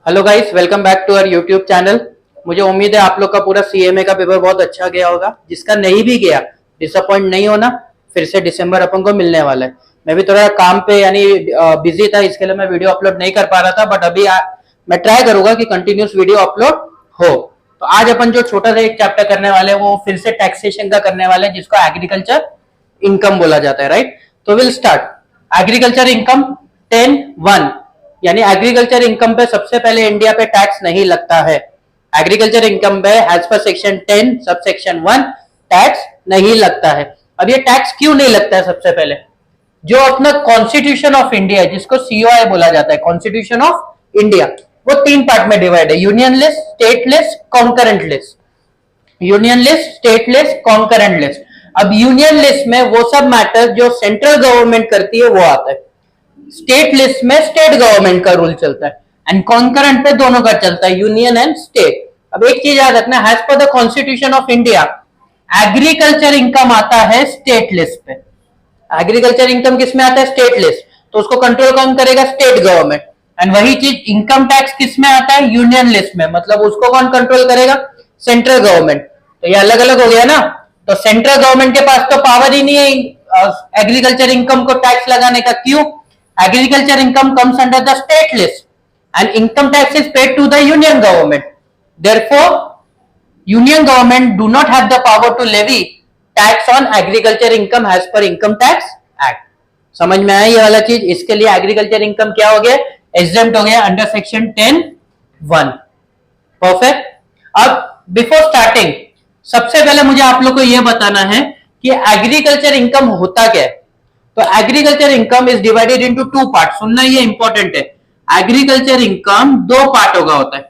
Hello guys, welcome back to our YouTube channel. मुझे उम्मीद है आप लोग का पूरा सीएमए का पेपर बहुत अच्छा गया होगा। जिसका नहीं भी गया, डिसअपॉइंट नहीं होना, फिर से दिसंबर अपन को मिलने वाला है। मैं भी थोड़ा काम पे यानी बिजी था, इसके लिए मैं वीडियो अपलोड नहीं कर पा रहा था, बट अभी मैं ट्राई करूंगा कि कंटिन्यूस वीडियो अपलोड हो। तो आज अपन जो छोटा सा एक चैप्टर करने वाले हैं वो फिर से टैक्सेशन का करने वाले हैं, जिसको एग्रीकल्चर इनकम बोला जाता है, राइट। तो विल स्टार्ट एग्रीकल्चर इनकम 10(1). यानी एग्रीकल्चर इनकम पे सबसे पहले इंडिया पे टैक्स नहीं लगता है। एग्रीकल्चर इनकम पे as per section 10 sub section 1 tax नहीं लगता है। अब ये टैक्स क्यों नहीं लगता है? सबसे पहले जो अपना कॉन्स्टिट्यूशन ऑफ इंडिया है, जिसको सीओआई बोला जाता है, कॉन्स्टिट्यूशन ऑफ इंडिया, वो 3 पार्ट में डिवाइड है: union list, state list, concurrent list. Union list, state list, concurrent list. अब यूनियन लिस्ट में वो सब मैटर जो सेंट्रल गवर्नमेंट करती है वो आता है। स्टेट लिस्ट में स्टेट गवर्नमेंट का रूल चलता है, एंड कॉन्करेंट पे दोनों का चलता है, यूनियन एंड स्टेट। अब एक चीज याद रखना, as per the constitution of India agriculture income आता है स्टेट लिस्ट पे। एग्रीकल्चर इनकम किस में आता है? State list. तो उसको कंट्रोल कौन करेगा? State government. एंड वही चीज इनकम टैक्स किस में आता है? यूनियन लिस्ट में। मतलब उसको कौन कंट्रोल करेगा? Central government. तो ये अलग अलग हो गया ना। तो सेंट्रल गवर्नमेंट के पास तो पावर ही नहीं है एग्रीकल्चर इनकम को टैक्स लगाने का। क्यों? Agriculture income comes under the state list and income tax is paid to the union government. Therefore, union government do not have the power to levy tax on agriculture income as per Income Tax Act. समझ में आया ये वाला चीज? इसके लिए agriculture income क्या हो गया? एग्जेम्प्ट हो गया अंडर सेक्शन 10(1). परफेक्ट। अब बिफोर स्टार्टिंग सबसे पहले मुझे आप लोग को यह बताना है कि एग्रीकल्चर इनकम होता क्या है। तो agriculture income is divided into 2 part. सुनना, ये इंपॉर्टेंट है। एग्रीकल्चर इनकम 2 पार्टों का होता है।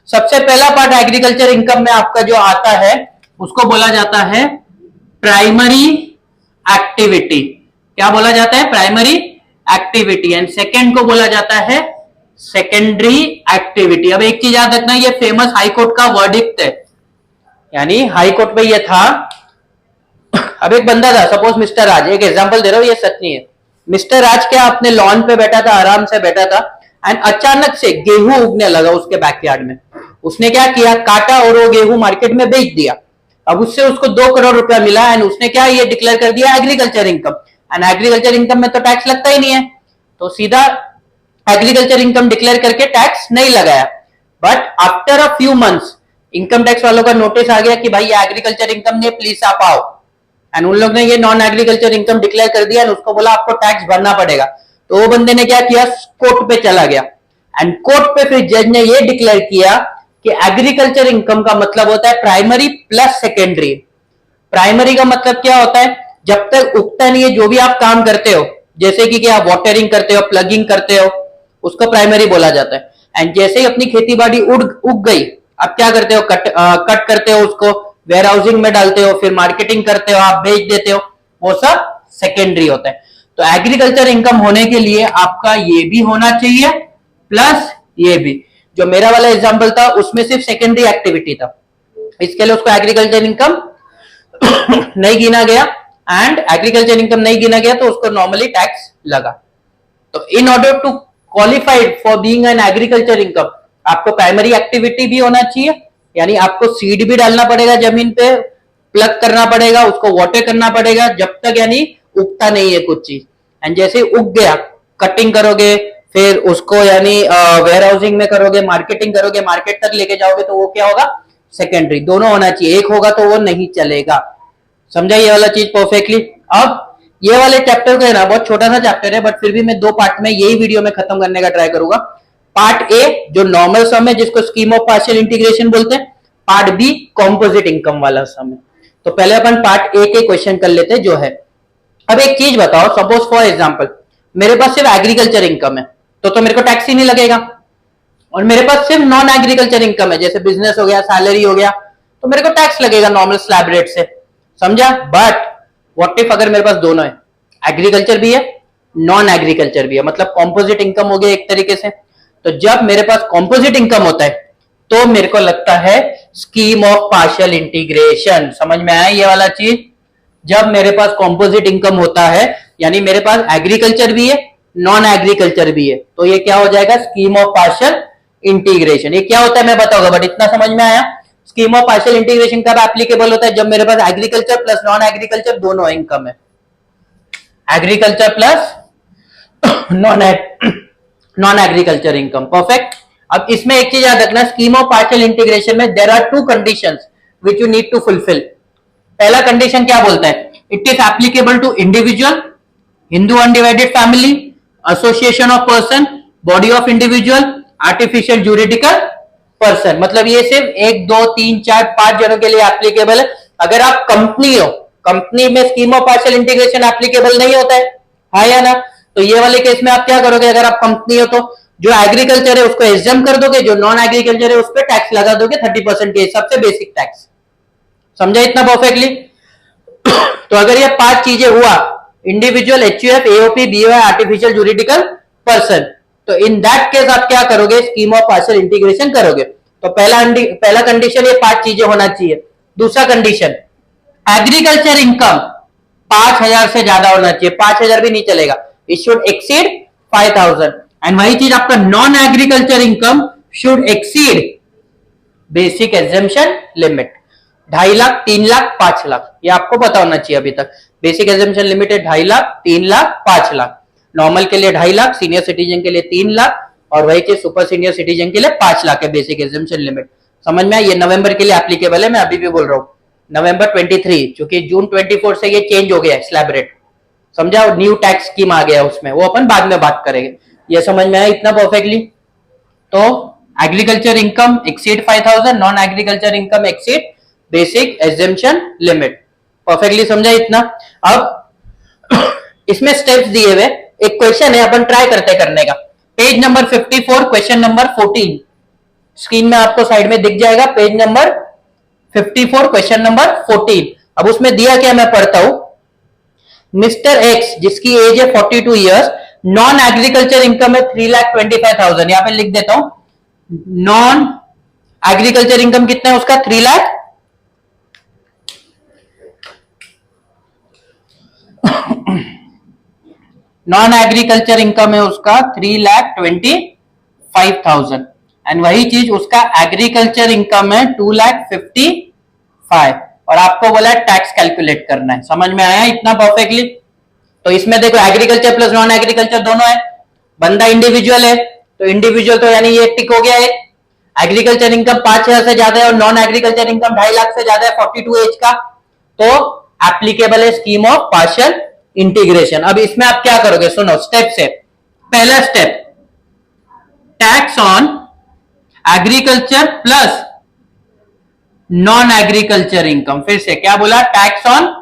सबसे पहला पार्ट एग्रीकल्चर इनकम में आपका जो आता है उसको बोला जाता है प्राइमरी एक्टिविटी। क्या बोला जाता है? Primary activity. एंड सेकेंड को बोला जाता है सेकेंडरी एक्टिविटी। अब एक चीज याद रखना, ये फेमस हाईकोर्ट का वर्डिक्ट है, यानी हाईकोर्ट में ये था। अब एक बंदा था, सपोज मिस्टर राज, एक एग्जांपल दे रहा हूं, ये सच नहीं है। मिस्टर राज क्या अपने लॉन पे बैठा था, आराम से बैठा था, एंड अचानक से गेहूं उगने लगा उसके बैकयार्ड में। उसने क्या किया? काटा और वो गेहूं मार्केट में बेच दिया। अब उससे उसको 2 करोड़ रुपया मिला, एंड उसने क्या ये डिक्लेयर कर दिया? Agriculture income. And agriculture income में तो टैक्स लगता ही नहीं है, तो सीधा एग्रीकल्चर इनकम डिक्लेयर करके टैक्स नहीं लगाया। But after a few months income tax वालों का नोटिस आ गया कि भाई ये एग्रीकल्चर इनकम नहीं, प्लीज आप आओ। एंड उन लोग ने ये नॉन एग्रीकल्चर इनकम डिक्लेयर कर दिया, एंड उसको बोला आपको टैक्स भरना पड़ेगा। तो वो बंदे ने क्या किया? कोर्ट पे चला गया, एंड कोर्ट पे फिर जज ने ये डिक्लेयर किया कि एग्रीकल्चर इनकम का मतलब होता है प्राइमरी प्लस सेकेंडरी। प्राइमरी का मतलब क्या होता है? जब तक उगता नहीं है जो भी आप काम करते हो, जैसे कि आप वाटरिंग करते हो, प्लगिंग करते हो, उसको प्राइमरी बोला जाता है। एंड जैसे ही अपनी खेती बाड़ी उग गई, आप क्या करते हो? कट करते हो, उसको वेयर हाउसिंग में डालते हो, फिर मार्केटिंग करते हो, आप बेच देते हो, वो सब सेकेंडरी होता है। तो एग्रीकल्चर इनकम होने के लिए आपका ये भी होना चाहिए प्लस ये भी। जो मेरा वाला एग्जांपल था उसमें सिर्फ सेकेंडरी एक्टिविटी था, इसके लिए उसको एग्रीकल्चर इनकम नहीं गिना गया, एंड एग्रीकल्चर इनकम नहीं गिना गया तो उसको नॉर्मली टैक्स लगा। तो in order to qualified for being an agriculture income, आपको प्राइमरी एक्टिविटी भी होना चाहिए, यानी आपको सीड भी डालना पड़ेगा जमीन पे, प्लग करना पड़ेगा, उसको वाटर करना पड़ेगा जब तक यानी उगता नहीं है कुछ चीज। एंड जैसे उग गया, कटिंग करोगे, फिर उसको यानी वेयर हाउसिंग में करोगे, मार्केटिंग करोगे, मार्केट तक लेके जाओगे, तो वो क्या होगा? सेकेंडरी। दोनों होना चाहिए, एक होगा तो वो नहीं चलेगा। समझा ये वाला चीज परफेक्टली? अब ये वाले चैप्टर को है ना, बहुत छोटा सा चैप्टर है, बट फिर भी मैं 2 पार्ट में यही वीडियो में खत्म करने का ट्राई करूंगा। पार्ट ए जो नॉर्मल सम है, जिसको स्कीम ऑफ पार्शियल इंटीग्रेशन बोलते हैं। पार्ट बी कंपोजिट इनकम वाला सम है। तो पहले अपन पार्ट ए के क्वेश्चन कर लेते हैं जो है। अब एक चीज बताओ, सपोज फॉर एग्जांपल मेरे पास सिर्फ एग्रीकल्चर इनकम है, तो मेरे को टैक्स ही नहीं लगेगा। और मेरे पास सिर्फ नॉन एग्रीकल्चर इनकम है, जैसे बिजनेस हो गया, सैलरी हो गया, तो मेरे को टैक्स लगेगा नॉर्मल स्लैब रेट से। समझा? बट व्हाट इफ अगर मेरे पास दोनों है, एग्रीकल्चर भी है, नॉन एग्रीकल्चर भी है, मतलब कॉम्पोजिट इनकम हो गया एक तरीके से। तो जब मेरे पास कॉम्पोजिट इनकम होता है तो मेरे को लगता है स्कीम ऑफ पार्शियल इंटीग्रेशन। समझ में आया ये वाला चीज? जब मेरे पास कॉम्पोजिट इनकम होता है, यानी मेरे पास एग्रीकल्चर भी है, नॉन एग्रीकल्चर भी है, तो ये क्या हो जाएगा? Scheme of partial integration. ये क्या होता है मैं बताऊंगा, बट इतना समझ में आया। स्कीम ऑफ पार्शियल इंटीग्रेशन कब एप्लीकेबल होता है? जब मेरे पास एग्रीकल्चर प्लस नॉन एग्रीकल्चर दोनों इनकम है, agriculture plus non agriculture income. Perfect. अब इसमें एक चीज याद रखना, स्कीम ऑफ पार्शियल इंटीग्रेशन में there are two conditions which you need to fulfil. पहला कंडीशन क्या बोलता है? It is applicable to individual, Hindu undivided family, association of person, body of individual, artificial juridical person. मतलब ये सिर्फ 1 2 3 4 5 जनों के लिए एप्लीकेबल है। अगर आप कंपनी हो, कंपनी में scheme of partial integration applicable नहीं होता है, हाँ या ना? तो ये वाले केस में आप क्या करोगे? अगर आप कंपनी हो तो जो एग्रीकल्चर है उसको एग्जम कर दोगे, जो नॉन एग्रीकल्चर है उस पर टैक्स लगा दोगे 30% के हिसाब से, बेसिक टैक्स। समझा इतना परफेक्टली? तो अगर ये 5 चीजें हुआ, individual, HUF, AOP, BOI, artificial juridical person, तो इन दैट केस आप क्या करोगे? स्कीम ऑफ पार्शियल इंटीग्रेशन करोगे। तो पहला कंडीशन ये 5 चीजें होना चाहिए। दूसरा कंडीशन, एग्रीकल्चर इनकम 5,000 से ज्यादा होना चाहिए, 5,000 भी नहीं चलेगा, इट शुड एक्सीड 5,000। एंड वही चीज आपका non agriculture income should exceed basic exemption limit. 2.5 lakh, 3 lakh, 5 lakh, ये आपको पता होना चाहिए अभी तक। बेसिक एग्जेम्पशन लिमिट है 2.5 लाख, 3 लाख, 5 लाख। नॉर्मल के लिए 2.5 लाख, सीनियर सिटीजन के लिए 3 लाख, और वही चीज सुपर सीनियर सिटीजन के लिए 5 लाख है बेसिक एग्जेम्पशन लिमिट। समझ में? ये नवंबर के लिए एप्लीकेबल है, मैं अभी भी बोल रहा हूँ नवंबर 23, क्योंकि जून 24 से ये चेंज हो गया है स्लैब रेट। समझा? न्यू टैक्स स्कीम आ गया उसमें, वो अपन बाद में बात करेंगे। ये समझ में आया इतना परफेक्टली? तो agriculture income exceed 5,000, non agriculture income exceed basic exemption limit. Perfectly समझा इतना? अब इसमें स्टेप्स दिए हुए, एक क्वेश्चन है, अपन ट्राई करते करने का। Page number 54, question number 14 screen में आपको साइड में दिख जाएगा। Page number 54, question number 14। अब उसमें दिया क्या, मैं पढ़ता हूं। मिस्टर एक्स, जिसकी एज है 42 ईयर्स, नॉन एग्रीकल्चर इनकम है 3,25,000। यहां पे लिख देता हूं, नॉन एग्रीकल्चर इनकम कितना है उसका? 3 लाख। नॉन एग्रीकल्चर इनकम है उसका 3,25,000। एंड वही चीज उसका एग्रीकल्चर इनकम है 2,55,000, और आपको बोला टैक्स कैलकुलेट करना है। समझ में आया इतना परफेक्टली? तो इसमें देखो एग्रीकल्चर प्लस नॉन एग्रीकल्चर दोनों है। बंदा इंडिविजुअल है तो इंडिविजुअल तो यानी ये टिक हो गया है। एग्रीकल्चर इनकम 5,000 से ज्यादा है और नॉन एग्रीकल्चर इनकम 2.5 लाख से ज्यादा है 42 एज का, तो एप्लीकेबल है स्कीम ऑफ पार्शियल इंटीग्रेशन। अब इसमें आप क्या करोगे? सुनो स्टेप से। पहला step, tax on agriculture plus non agriculture income. फिर से क्या बोला? Tax on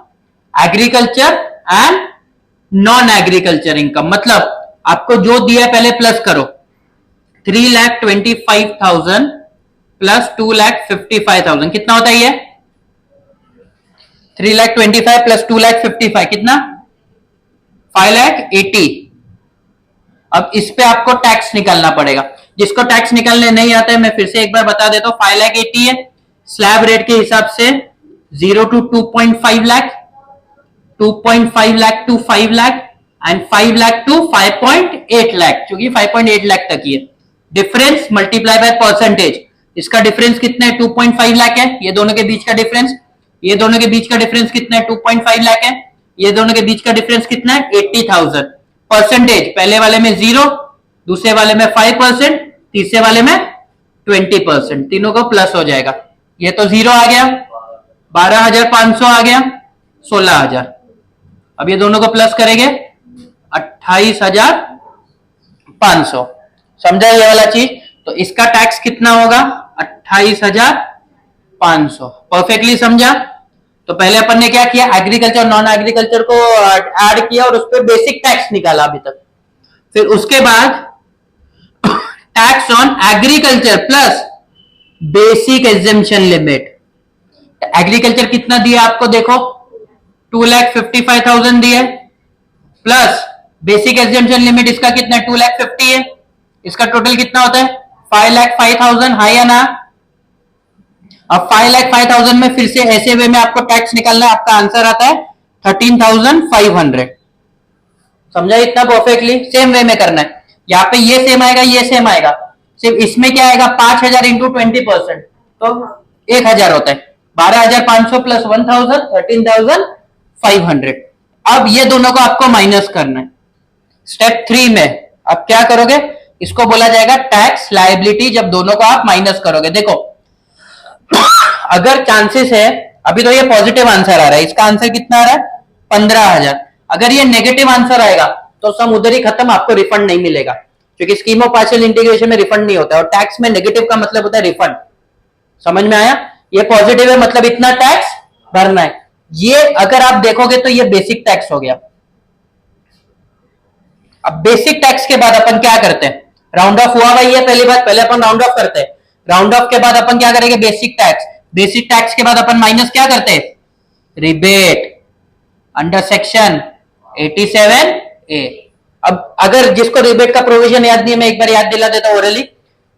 agriculture and non agriculture income. मतलब आपको जो दिया है पहले प्लस करो। 3,25,000 प्लस 2,55,000 कितना होता है ये? 3,25,000 प्लस 2,55,000 कितना? 5,80,000। अब इस पे आपको टैक्स निकालना पड़ेगा। जिसको टैक्स निकालने नहीं आता है मैं फिर से एक बार बता देता हूं, 5,80,000 है स्लैब रेट के हिसाब से 0 to 2.5 lakh, 2.5 lakh to 5 lakh and 5 lakh to 5.8 lakh, क्योंकि 5.8 लाख तक ही है। डिफरेंस मल्टीप्लाई बाय परसेंटेज, इसका डिफरेंस कितना है? 2.5 लाख है। ये दोनों के बीच का डिफरेंस, ये दोनों के बीच का डिफरेंस कितना है? 2.5 लाख है। ये दोनों के बीच का डिफरेंस कितना है? 80,000। परसेंटेज, पहले वाले में 0, दूसरे वाले में 5%, तीसरे वाले में 20%, तीनों को प्लस हो जाएगा। ये तो 0 आ गया, 12,500 आ गया, 16,000। अब ये दोनों को प्लस करेंगे 28,500। समझा ये वाला चीज? तो इसका टैक्स कितना होगा? 28,500। परफेक्टली समझा? तो पहले अपन ने क्या किया? एग्रीकल्चर नॉन एग्रीकल्चर को ऐड किया और उस पर बेसिक टैक्स निकाला अभी तक। फिर उसके बाद tax on agriculture plus basic exemption limit. Agriculture कितना दिया आपको? देखो 2,55,000 दिया, प्लस बेसिक एग्जेम्पशन लिमिट इसका कितना है? 2,50,000 है। इसका टोटल कितना होता है? 5,05,000। हाँ या ना? अब 5,05,000 में फिर से ऐसे वे में आपको टैक्स निकालना है। आपका आंसर आता है 13,500। समझा इतना परफेक्टली? सेम वे में करना है। यहाँ पे ये सेम आएगा, ये सेम आएगा। सिर्फ इसमें क्या आएगा 5,000 इंटू 20%, तो 1,000 होता है। 12,500 प्लस 1,000 13,500। अब ये दोनों को आपको माइनस करना है। स्टेप 3 में अब क्या करोगे, इसको बोला जाएगा टैक्स लायबिलिटी, जब दोनों को आप माइनस करोगे। देखो अगर चांसेस है, अभी तो ये पॉजिटिव आंसर आ रहा है, इसका आंसर कितना आ रहा है 15,000। अगर ये नेगेटिव आंसर आएगा तो सम उधर ही खत्म, आपको रिफंड नहीं मिलेगा, क्योंकि स्कीम ऑफ पार्शियल इंटीग्रेशन में रिफंड नहीं होता है, और टैक्स में नेगेटिव का मतलब होता है रिफंड। समझ में आया? ये पॉजिटिव है मतलब इतना टैक्स भरना है। ये अगर आप देखोगे तो ये बेसिक टैक्स हो गया। अब बेसिक टैक्स के बाद अपन क्या करते हैं, राउंड ऑफ हुआ भाई, ये पहली बात, पहले अपन राउंड ऑफ करते हैं। राउंड ऑफ के बाद अपन क्या करेंगे, बेसिक टैक्स। बेसिक टैक्स के बाद अपन माइनस क्या करते हैं, रिबेट अंडर सेक्शन 87A। अब अगर जिसको रिबेट का प्रोविजन याद नहीं है, मैं एक बार याद दिला देता हूं ओरली।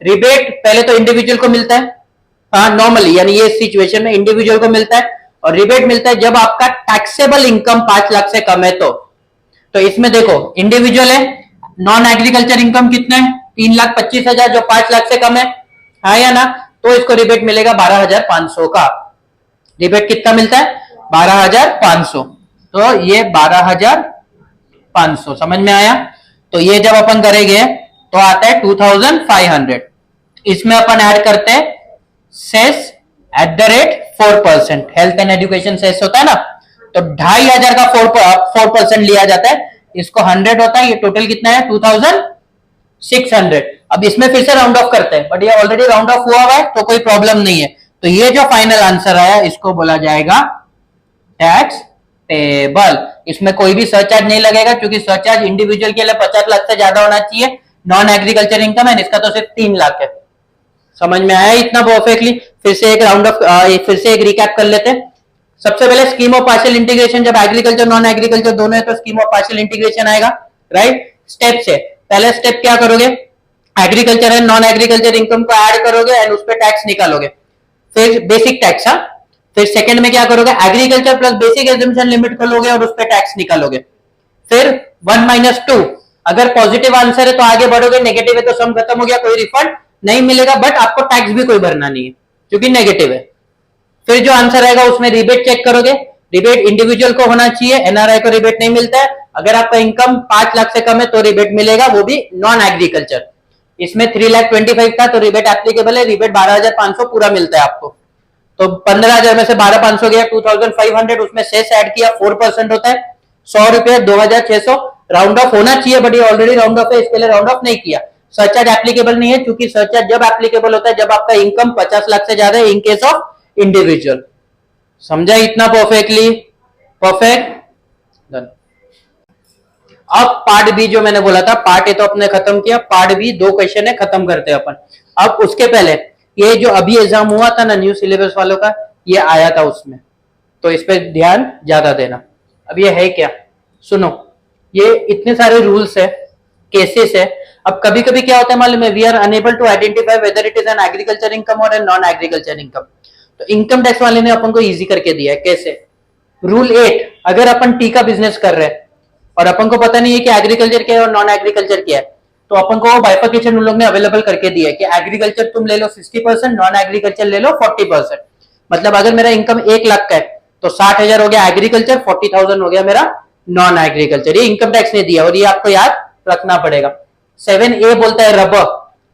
रिबेट पहले तो इंडिविजुअल को मिलता है, हाँ नॉर्मली, यानी ये सिचुएशन में इंडिविजुअल को मिलता है, और रिबेट मिलता है जब आपका टैक्सेबल इनकम 5 लाख से कम है। तो इसमें देखो इंडिविजुअल है, नॉन एग्रीकल्चर इनकम कितने है 3,25,000, जो 5 लाख से कम है, हाँ या ना, तो इसको रिबेट मिलेगा 12,500 का। रिबेट कितना मिलता है 12,500, तो ये 12,500 समझ में आया। तो ये जब अपन करेंगे तो आता है 2,500। इसमें अपन ऐड करते हैं cess at the rate 4%, health and education cess होता है ना, तो 2,500 का 4% लिया जाता है, इसको 100 होता है, ये टोटल कितना है 2,600। अब इसमें फिर से राउंड ऑफ करते हैं, बट ये ऑलरेडी राउंड ऑफ हुआ है तो कोई प्रॉब्लम नहीं है। तो ये जो फाइनल आंसर आया इसको बोला जाएगा टैक्स पेबल। इसमें कोई भी सरचार्ज नहीं लगेगा, क्योंकि सरचार्ज इंडिविजुअल के लिए 50 लाख से ज्यादा होना चाहिए, नॉन एग्रीकल्चर इनकम है, इसका तो सिर्फ 3 लाख है। समझ में आया इतना परफेक्टली? फिर से एक राउंड ऑफ, फिर से एक रिकैप कर लेते हैं। सबसे पहले स्कीम ऑफ पार्शियल इंटीग्रेशन, जब एग्रीकल्चर नॉन एग्रीकल्चर दोनों है तो स्कीम ऑफ पार्शियल इंटीग्रेशन आएगा, राइट। स्टेप से पहले स्टेप क्या करोगे, agriculture and non agriculture income को ऐड करोगे एंड उस पर टैक्स निकालोगे, फिर बेसिक टैक्स। हाँ, फिर सेकंड में क्या करोगे, agriculture plus basic exemption limit खोलोगे और उस पर टैक्स निकालोगे। फिर 1 - 2, अगर पॉजिटिव आंसर है तो आगे बढ़ोगे, नेगेटिव है तो सम खत्म हो गया, कोई रिफंड नहीं मिलेगा, बट आपको टैक्स भी कोई भरना नहीं है क्योंकि नेगेटिव है। फिर जो आंसर आएगा उसमें रिबेट चेक करोगे, रिबेट इंडिविजुअल को होना चाहिए, एनआरआई को रिबेट नहीं मिलता है। अगर आपका इनकम 5 लाख से कम है तो रिबेट मिलेगा, वो भी नॉन एग्रीकल्चर। इसमें 3,25,000 था तो रिबेट एप्लीकेबल है, रिबेट 12,500 पूरा मिलता है आपको। तो 15,000 में से 12,500 गया, 2,500, उसमें सेस ऐड किया, 4% होता है 100 रुपए, 2,600। राउंड ऑफ होना चाहिए बट ये ऑलरेडी राउंड ऑफ है, इसके लिए राउंड ऑफ नहीं किया। सरचार्ज एप्लीकेबल नहीं है, क्योंकि सरचार्ज जब एप्लीकेबल होता है जब आपका इनकम 50 लाख से ज्यादा है, इन केस ऑफ इंडिविजुअल। समझा इतना परफेक्टली? Perfect, done. अब पार्ट बी जो मैंने बोला था, पार्ट ए तो अपने खत्म किया, पार्ट बी 2 क्वेश्चन है, खत्म करते हैं अपन। अब उसके पहले ये जो अभी एग्जाम हुआ था ना न्यू सिलेबस वालों का, ये आया था उसमें, तो इस पे ध्यान ज्यादा देना। अब ये है क्या, सुनो, ये इतने सारे रूल्स है, केसेस है। अब कभी कभी क्या होता है मालूम है, we are unable to identify whether it is an agriculture income और एन नॉन एग्रीकल्चर इनकम। तो इनकम टैक्स वाले ने अपन को इजी करके दिया है। कैसे? रूल 8, अगर अपन टी का बिजनेस कर रहे हैं और अपन को पता नहीं है कि एग्रीकल्चर क्या है और नॉन एग्रीकल्चर क्या है, तो अपन को बाइफर्केशन उन लोग ने अवेलेबल करके दिया है कि एग्रीकल्चर तुम ले लो 60%, नॉन एग्रीकल्चर ले लो 40%। मतलब अगर मेरा इनकम 1 लाख का है तो 60,000 हो गया एग्रीकल्चर, 40,000 हो गया मेरा नॉन एग्रीकल्चर। ये इनकम टैक्स ने दिया और ये आपको याद रखना पड़ेगा। 7A बोलता है रबर,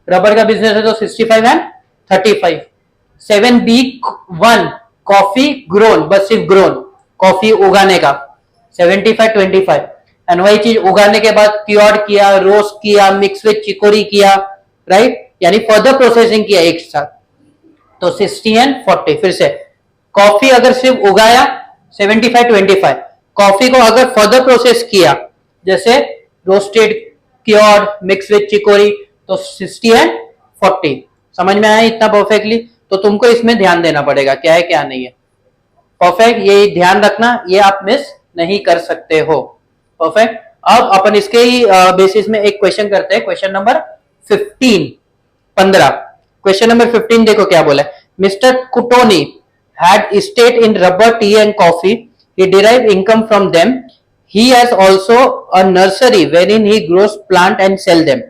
रबर का बिजनेस है तो 65 एंड 35। 7B1 कॉफी ग्रोन, बस सिर्फ ग्रोन, कॉफी उगाने का 75-25। एंड वही चीज उगाने के बाद क्योर्ड किया, रोस्ट किया, मिक्स विद चिकोरी किया, राइट, यानी फर्दर प्रोसेसिंग किया एक साथ, तो 60 एंड 40। फिर से कॉफी अगर सिर्फ उगाया 75-25, कॉफी को अगर फर्दर प्रोसेस किया जैसे roasted, cured, mix with chicory, तो 60 एंड 40। समझ में आया इतना परफेक्टली? तो तुमको इसमें ध्यान देना पड़ेगा क्या है क्या नहीं है। परफेक्ट, ये ध्यान रखना, ये आप मिस नहीं कर सकते हो। परफेक्ट। अब अपन इसके ही बेसिस में एक क्वेश्चन करते हैं, क्वेश्चन नंबर 15। क्वेश्चन नंबर 15 देखो क्या बोला है। मिस्टर कुटोनी had estate in rubber, tea and coffee. He derived income from them. He has also a nursery wherein he grows plant and sell them.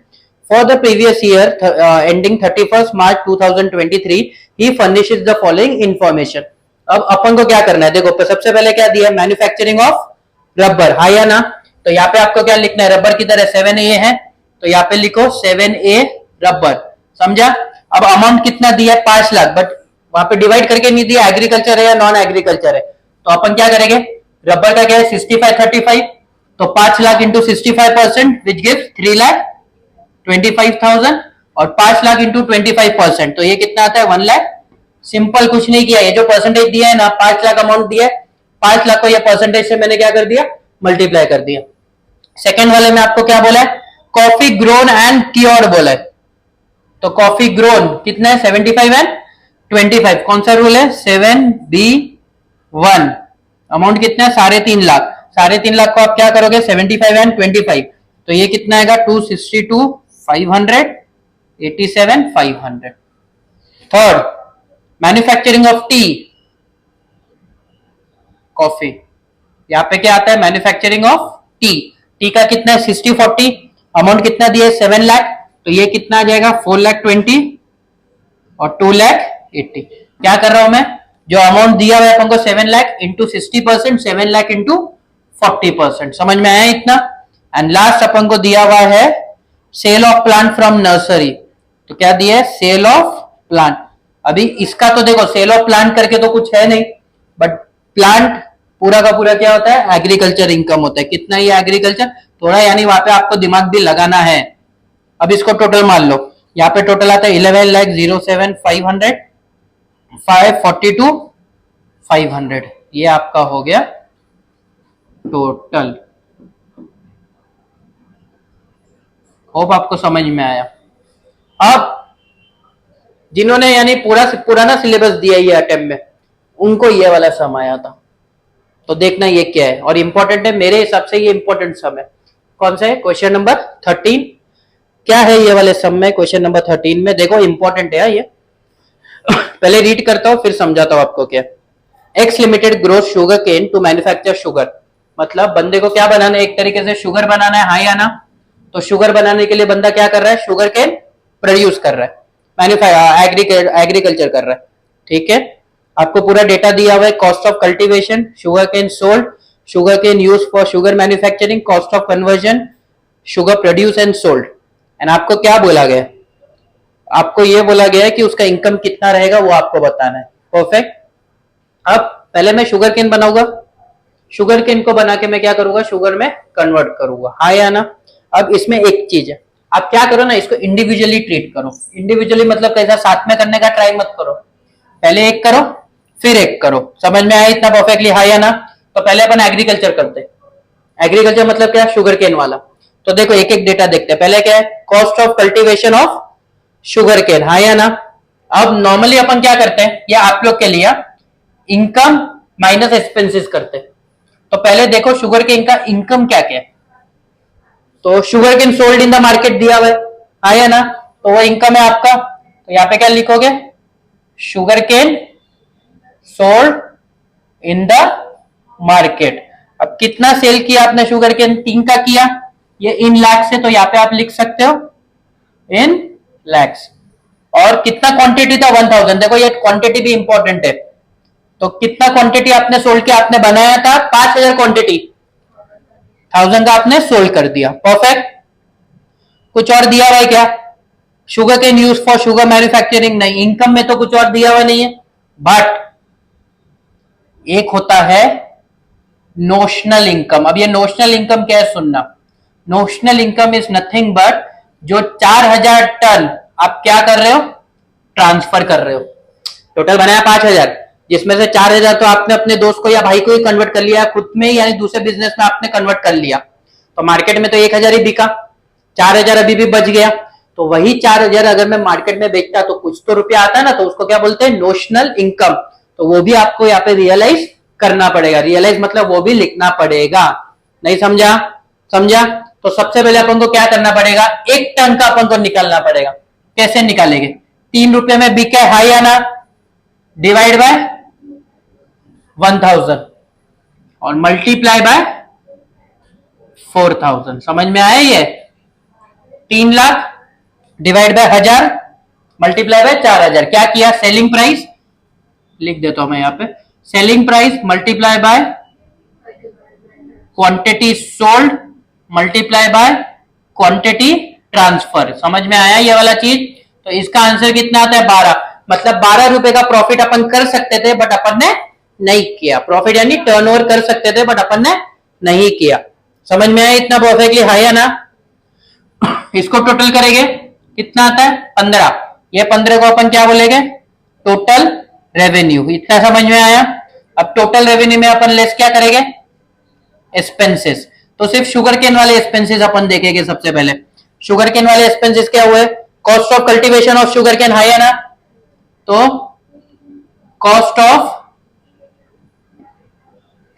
For the previous year ending 31st March 2023 he furnishes the following information. अब अपन को क्या करना है, देखो सबसे पहले क्या दिया, मैन्युफैक्चरिंग ऑफ रबर, हाँ या ना। तो यहाँ पे आपको क्या लिखना है, रबर की तरह 7A है तो यहाँ पे लिखो 7A रबर, समझा। अब अमाउंट कितना दिया है, 5 लाख, बट वहां पे डिवाइड करके नहीं दिया एग्रीकल्चर है या नॉन एग्रीकल्चर है। तो अपन क्या करेंगे, रबर का क्या है 65-35, तो 5 लाख इंटू 65% विच गिव्स 3,25,000 और 5 लाख इंटू 25%, तो ये कितना आता है 1 लाख। सिंपल, कुछ नहीं किया, ये जो परसेंटेज दिया है ना 5 लाख अमाउंट दिया है, 5 लाख को ये परसेंटेज से मैंने क्या कर दिया, मल्टीप्लाई कर दिया। सेकंड वाले में आपको क्या बोला है, कॉफी ग्रोन एंड क्योर्ड बोला है, तो कॉफी ग्रोन कितना है 75 एंड 25, कौन सा रूल है 7B1, अमाउंट कितना है 3.5 लाख, 3.5 लाख को आप क्या करोगे 75 एंड 25, तो ये कितना आएगा 262,500, 87,500। Third, manufacturing of T, coffee, यहां पे क्या आता है मैन्युफैक्चरिंग ऑफ टी, टी का कितना है 60-40, अमाउंट कितना दिया है 7 लाख, तो ये कितना आ जाएगा 4,20,000 और 2,80,000। क्या कर रहा हूं मैं, जो अमाउंट दिया हुआ है अपन को 7 लाख इंटू 60%, 7 लाख इंटू 40%, समझ में आया इतना। एंड लास्ट अपन को दिया हुआ है sale of plant from nursery, तो क्या दिया है सेल ऑफ प्लांट। अभी इसका तो देखो सेल ऑफ प्लांट करके तो कुछ है नहीं, बट प्लांट पूरा का पूरा क्या होता है एग्रीकल्चर इनकम होता है, कितना ही एग्रीकल्चर थोड़ा, यानी वहां पे आपको दिमाग भी लगाना है। अब इसको टोटल मान लो, यहाँ पे टोटल आता है 11,07,500, 542,500, ये आपका हो गया टोटल। होप आपको समझ में आया। अब जिन्होंने यानी पुराना सिलेबस दिया ये अटेम्प्ट में, उनको ये वाला सम आया था, तो देखना ये क्या है, और इंपॉर्टेंट है मेरे हिसाब से, ये इंपॉर्टेंट सम है। कौन सा है, क्वेश्चन नंबर 13, क्या है ये वाले सम में, क्वेश्चन नंबर 13 में देखो इंपॉर्टेंट है ये। पहले रीड करता हूं फिर समझाता हूं आपको क्या। X limited growth sugar cane to manufacture sugar, मतलब बंदे को क्या बनाना है, एक तरीके से शुगर बनाना है, हाँ या ना। तो शुगर बनाने के लिए बंदा क्या कर रहा है, शुगर केन प्रोड्यूस कर रहा है, एग्रीकल्चर कर रहा है, ठीक है। आपको पूरा डेटा दिया हुआ है, cost of cultivation, sugar cane sold, sugar cane use for sugar manufacturing, cost of conversion, sugar produce and sold. And आपको क्या बोला गया, आपको ये बोला गया है कि उसका इनकम कितना रहेगा वो आपको बताना है, परफेक्ट। अब पहले मैं शुगर केन बनाऊंगा, शुगर केन को बना के मैं क्या करूंगा, शुगर में कन्वर्ट करूंगा, हाँ या ना। अब इसमें एक चीज है, आप क्या करो ना, इसको इंडिविजुअली ट्रीट करो। इंडिविजुअली मतलब कैसा, साथ में करने का ट्राई मत करो, पहले एक करो फिर एक करो, समझ में आया इतना परफेक्टली, हाँ या ना। तो पहले अपन एग्रीकल्चर करते हैं, एग्रीकल्चर मतलब क्या, शुगर केन वाला। तो देखो एक एक डेटा देखते हैं, पहले क्या है cost of cultivation of sugar cane, हाँ या ना। अब नॉर्मली अपन क्या करते हैं, ये आप लोग के लिए इनकम माइनस एक्सपेंसेस करते हैं। तो पहले देखो शुगर केन का इनकम क्या क्या है, तो sugar cane sold in the market दिया हुआ है, हाँ या ना, तो वो इनकम है आपका। तो यहाँ पे क्या लिखोगे, sugar cane sold in the market. अब कितना सेल किया आपने शुगर केन, 3 का किया, ये इन लैक्स है, तो यहाँ पे आप लिख सकते हो इन लैक्स। और कितना क्वांटिटी था 1000, देखो ये क्वांटिटी भी इंपॉर्टेंट है। तो कितना क्वांटिटी आपने सोल्ड किया, आपने बनाया था 5000 क्वांटिटी, 1000 का आपने सोल्ड कर दिया, परफेक्ट। कुछ और दिया हुआ है क्या, sugar cane use for sugar manufacturing, नहीं, इनकम में तो कुछ और दिया हुआ नहीं है। बट एक होता है नोशनल इनकम। अब ये नोशनल इनकम क्या है सुनना, notional income is nothing but जो 4000 टन आप क्या कर रहे हो, ट्रांसफर कर रहे हो। टोटल बनाया 5000, जिसमें से 4000 तो आपने अपने दोस्त को या भाई को ही कन्वर्ट कर लिया, खुद में यानी दूसरे बिजनेस में आपने कन्वर्ट कर लिया, तो मार्केट में तो 1000 ही बिका, 4000 अभी भी बच गया। तो वही 4000 अगर मैं मार्केट में बेचता तो कुछ तो रुपया आता है ना, तो उसको क्या बोलते हैं नोशनल इनकम। तो वो भी आपको यहाँ पे रियलाइज करना पड़ेगा, रियलाइज मतलब वो भी लिखना पड़ेगा, नहीं समझा, समझा। तो सबसे पहले अपन को क्या करना पड़ेगा, 1 टन का अपन को निकालना पड़ेगा। कैसे निकालेंगे, 3 रुपए में बिका है, हाई या ना, डिवाइड बाय 1000 और मल्टीप्लाई बाय 4000, समझ में आया ये 3 lakh divide by 1000 multiply by 4000। क्या किया, सेलिंग प्राइस लिख देता हूं मैं यहाँ पे, selling price multiply by quantity sold multiply by quantity transfer. समझ में आया ये वाला चीज? तो इसका आंसर कितना आता है 12। मतलब 12 रुपए का प्रॉफिट अपन कर सकते थे बट अपन ने नहीं किया। प्रॉफिट यानी टर्नओवर कर सकते थे बट अपन ने नहीं किया। समझ में आया इतना परफेक्टली? है या ना? इसको टोटल करेंगे कितना आता है 15। ये 15 को अपन क्या बोलेंगे, टोटल रेवेन्यू। इतना समझ में आया? अब टोटल रेवेन्यू में अपन लेस क्या करेंगे, एक्सपेंसेस। तो सिर्फ शुगर केन वाले एक्सपेंसेस अपन देखेंगे सबसे पहले। शुगर केन वाले एक्सपेंसेस क्या हुए, cost of cultivation of sugar cane है ना, तो कॉस्ट ऑफ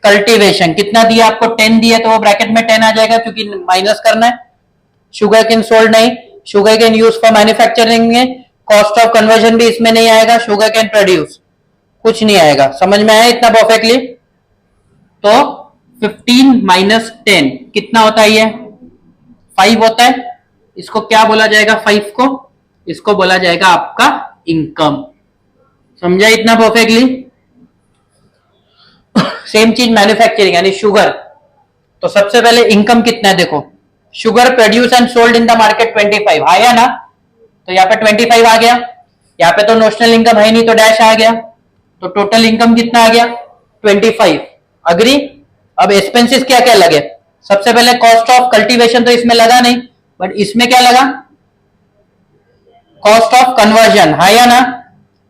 कल्टीवेशन कितना दिया आपको, 10 दिया, तो वो ब्रैकेट में 10 आ जाएगा क्योंकि माइनस करना है। शुगर केन सोल्ड नहीं, sugar cane use for manufacturing में, कॉस्ट ऑफ कन्वर्जन भी इसमें नहीं आएगा, शुगर केन प्रोड्यूस कुछ नहीं आएगा। समझ में आया इतना परफेक्टली? तो 15 माइनस 10 कितना होता है, ये 5 होता है। इसको क्या बोला जाएगा, 5 को इसको बोला जाएगा आपका इनकम। समझा इतना परफेक्टली? सेम चीज मैन्युफैक्चरिंग यानी शुगर। तो सबसे पहले इनकम कितना है देखो, sugar produce and sold in the market 25 आया ना, तो यहाँ पे 25 आ गया। यहाँ पे तो नोशनल इनकम है नहीं तो डैश आ गया, तो टोटल इनकम कितना आ गया 25। अग्री? अब एक्सपेंसेस क्या क्या लगे, सबसे पहले कॉस्ट ऑफ कल्टीवेशन तो इसमें लगा नहीं, बट इसमें क्या लगा, कॉस्ट ऑफ कन्वर्जन है या ना।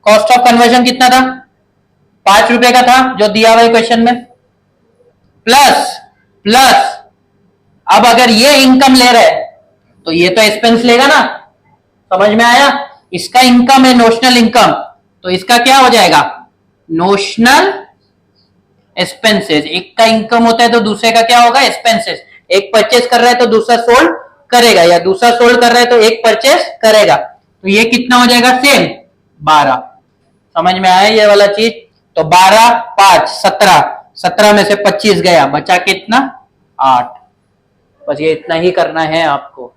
कॉस्ट ऑफ कन्वर्जन कितना था, 5 रुपए का था जो दिया हुआ है क्वेश्चन में, प्लस प्लस अब अगर ये इनकम ले रहे तो ये तो एक्सपेंस लेगा ना। समझ में आया? इसका इनकम है नोशनल इनकम, तो इसका क्या हो जाएगा, नोशनल एक्सपेंसेस। एक का इनकम होता है तो दूसरे का क्या होगा, एक्सपेंसेस। एक परचेस कर रहा है तो दूसरा सोल्ड करेगा, या दूसरा सोल्ड कर रहा है तो एक परचेस करेगा, तो ये कितना हो जाएगा, सेम 12। समझ में आया ये वाला चीज? तो 12 5 17, 17 में से 25 गया, बचा कितना 8। बस ये इतना ही करना है आपको।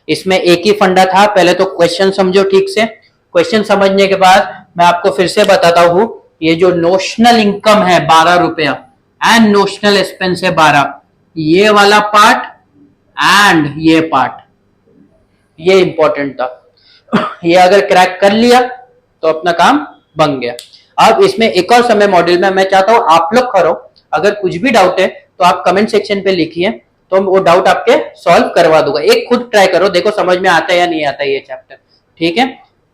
इसमें एक ही फंडा था, पहले तो क्वेश्चन समझो ठीक से। क्वेश्चन समझने के बाद मैं आपको फिर से बताता हूं, ये जो नोशनल इनकम है 12 रुपया एंड नोशनल एक्सपेंस है 12, ये वाला पार्ट एंड ये पार्ट, ये इंपॉर्टेंट था। ये अगर क्रैक कर लिया तो अपना काम बन गया। अब इसमें एक और समय मॉड्यूल में मैं चाहता हूं आप लोग करो, अगर कुछ भी डाउट है तो आप कमेंट सेक्शन पे लिखिए, तो वो डाउट आपके सॉल्व करवा दूंगा। एक खुद ट्राई करो, देखो समझ में आता है या नहीं आता है ये चैप्टर। ठीक है?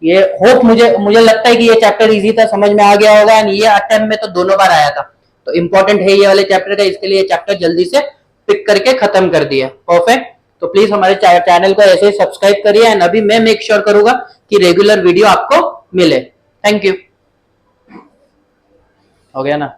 ये होप मुझे लगता है कि ये चैप्टर इजी था, समझ में आ गया होगा। ये अटेम्प्ट में तो दोनों बार आया था, तो इंपॉर्टेंट है ये वाले चैप्टर का, इसके लिए चैप्टर जल्दी से पिक करके खत्म कर दिया। परफेक्ट। तो प्लीज हमारे चैनल को ऐसे ही सब्सक्राइब करिए, एंड अभी मैं मेक श्योर करूंगा कि रेगुलर वीडियो आपको मिले। Thank you. हो गया ना?